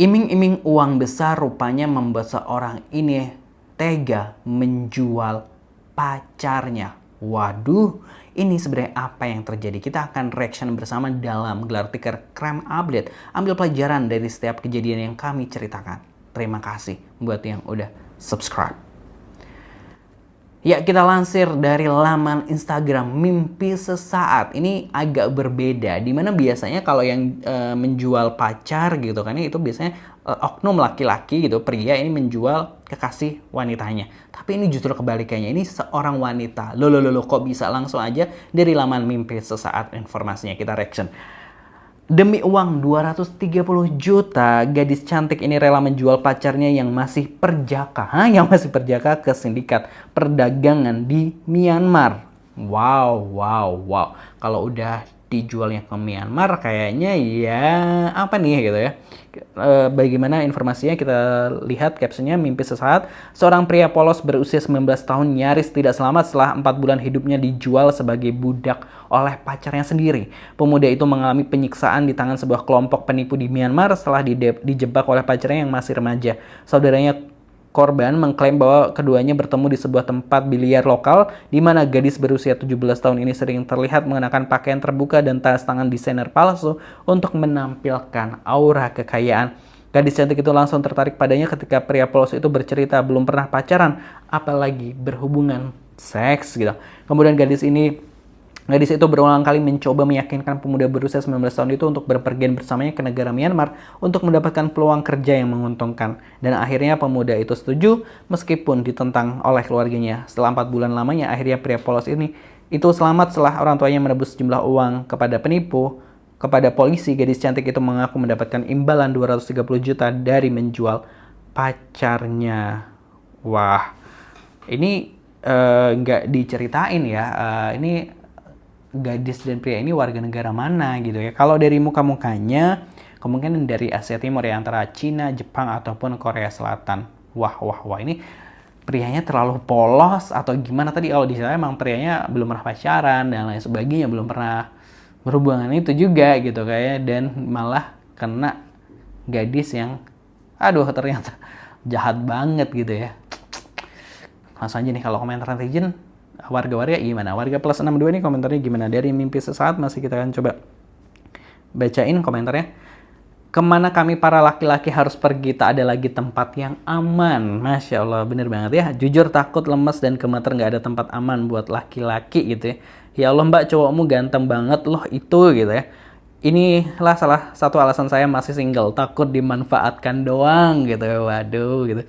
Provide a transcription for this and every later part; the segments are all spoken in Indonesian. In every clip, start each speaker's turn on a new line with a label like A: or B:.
A: Iming-iming uang besar rupanya membuat seorang ini tega menjual pacarnya. Waduh, ini sebenarnya apa yang terjadi? Kita akan reaction bersama dalam gelar tikar Crime Update. Ambil pelajaran dari setiap kejadian yang kami ceritakan. Terima kasih buat yang udah subscribe. Ya, kita lansir dari laman Instagram Mimpi Sesaat. Ini agak berbeda, dimana biasanya kalau yang menjual pacar gitu kan, itu biasanya oknum laki-laki gitu, pria ini menjual kekasih wanitanya. Tapi ini justru kebalikannya, ini seorang wanita. Loh, kok bisa? Langsung aja dari laman Mimpi Sesaat informasinya, kita reaction. Demi uang 230 juta, gadis cantik ini rela menjual pacarnya yang masih perjaka. Yang masih perjaka ke sindikat perdagangan di Myanmar. Wow. Kalau udah dijualnya ke Myanmar kayaknya ya apa nih gitu ya. Bagaimana informasinya, kita lihat captionnya. Mimpi sesaat, seorang pria polos berusia 19 tahun nyaris tidak selamat setelah 4 bulan hidupnya dijual sebagai budak oleh pacarnya sendiri. Pemuda itu mengalami penyiksaan di tangan sebuah kelompok penipu di Myanmar setelah dijebak oleh pacarnya yang masih remaja. Saudaranya korban mengklaim bahwa keduanya bertemu di sebuah tempat biliar lokal di mana gadis berusia 17 tahun ini sering terlihat mengenakan pakaian terbuka dan tas tangan desainer palsu untuk menampilkan aura kekayaan. Gadis cantik itu langsung tertarik padanya ketika pria polos itu bercerita belum pernah pacaran, apalagi berhubungan seks gitu. Kemudian gadis itu berulang kali mencoba meyakinkan pemuda berusia 19 tahun itu untuk berpergian bersamanya ke negara Myanmar untuk mendapatkan peluang kerja yang menguntungkan. Dan akhirnya pemuda itu setuju meskipun ditentang oleh keluarganya. Setelah 4 bulan lamanya, akhirnya pria polos ini itu selamat setelah orang tuanya menebus sejumlah uang kepada penipu. Kepada polisi, gadis cantik itu mengaku mendapatkan imbalan 230 juta dari menjual pacarnya. Wah, ini nggak diceritain ya. Ini gadis dan pria ini warga negara mana gitu ya. Kalau dari muka-mukanya kemungkinan dari Asia Timur ya, antara Cina, Jepang ataupun Korea Selatan. Wah, ini prianya terlalu polos atau gimana? Tadi kalau di sana emang prianya belum pernah pacaran dan lain sebagainya, belum pernah berhubungan itu juga gitu kayak, dan malah kena gadis yang ternyata jahat banget gitu ya. Langsung aja nih, kalau komentar netizen warga-warga gimana? Warga plus 62 ini komentarnya gimana? Dari Mimpi Sesaat masih kita akan coba bacain komentarnya. Kemana kami para laki-laki harus pergi, tak ada lagi tempat yang aman. Masya Allah, bener banget ya. Jujur takut, lemes, dan gemeter, gak ada tempat aman buat laki-laki gitu ya. Ya Allah mbak, cowokmu ganteng banget loh itu gitu ya. Inilah salah satu alasan saya masih single, takut dimanfaatkan doang gitu ya. Waduh gitu.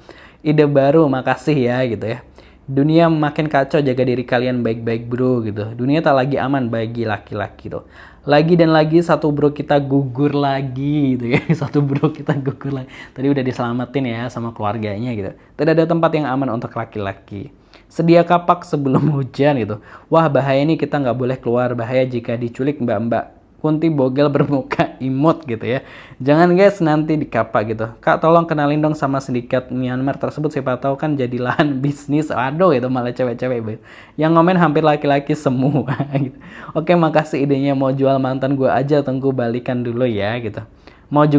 A: Ide baru, makasih ya gitu ya. Dunia makin kacau, jaga diri kalian baik-baik bro gitu. Dunia tak lagi aman bagi laki-laki tuh. Lagi dan lagi satu bro kita gugur lagi gitu ya. Satu bro kita gugur lagi. Tadi udah diselamatin ya sama keluarganya gitu. Tidak ada tempat yang aman untuk laki-laki. Sedia kapak sebelum hujan gitu. Wah bahaya nih, kita nggak boleh keluar. Bahaya jika diculik mbak-mbak Kunti Bogel bermuka imut gitu ya. Jangan guys, nanti dikapak gitu. Kak tolong kenalin dong sama sindikat Myanmar tersebut, siapa tahu kan jadi lahan bisnis. Aduh itu malah cewek-cewek. Yang komen hampir laki-laki semua gitu. Oke, makasih idenya. Mau jual mantan gue aja, tunggu balikan dulu ya gitu. Mau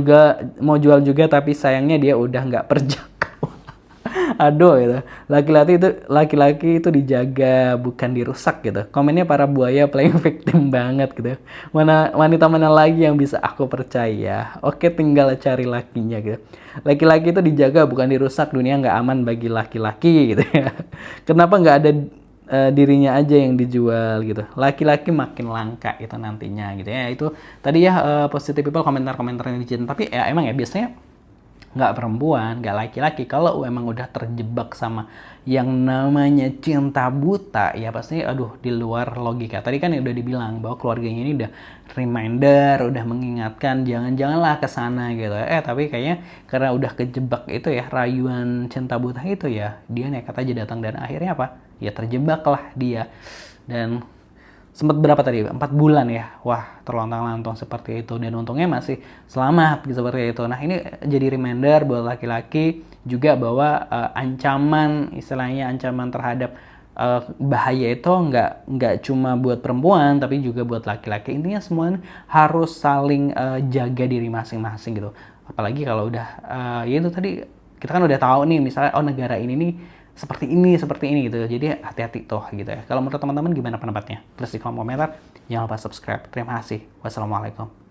A: jual juga tapi sayangnya dia udah nggak perjaka. Aduh gitu. Laki-laki itu dijaga bukan dirusak gitu. Komennya para buaya playing victim banget gitu. Wanita mana lagi yang bisa aku percaya? Oke, tinggal cari lakinya gitu. Laki-laki itu dijaga bukan dirusak, dunia nggak aman bagi laki-laki gitu ya. Kenapa nggak ada dirinya aja yang dijual gitu? Laki-laki makin langka itu nantinya gitu ya. Itu tadi ya positive people komentar-komentar netizen. Tapi ya emang ya biasanya nggak perempuan, nggak laki-laki. Kalau emang udah terjebak sama yang namanya cinta buta, ya pasti di luar logika. Tadi kan udah dibilang bahwa keluarganya ini udah reminder, udah mengingatkan janganlah ke sana gitu. Tapi kayaknya karena udah kejebak itu ya, rayuan cinta buta itu ya, dia nekat aja datang dan akhirnya apa? Ya terjebaklah dia. Dan sempat berapa tadi? 4 bulan ya. Wah, terlontang-lantung seperti itu. Dan untungnya masih selamat gitu, seperti itu. Nah, ini jadi reminder buat laki-laki juga bahwa ancaman, istilahnya ancaman terhadap bahaya itu nggak cuma buat perempuan tapi juga buat laki-laki. Intinya semua harus saling jaga diri masing-masing gitu. Apalagi kalau udah ya itu tadi kita kan udah tahu nih misalnya oh negara ini nih seperti ini gitu. Jadi hati-hati toh gitu ya. Kalau menurut teman-teman gimana pendapatnya? Tulis di kolom komentar. Jangan lupa subscribe. Terima kasih. Wassalamualaikum.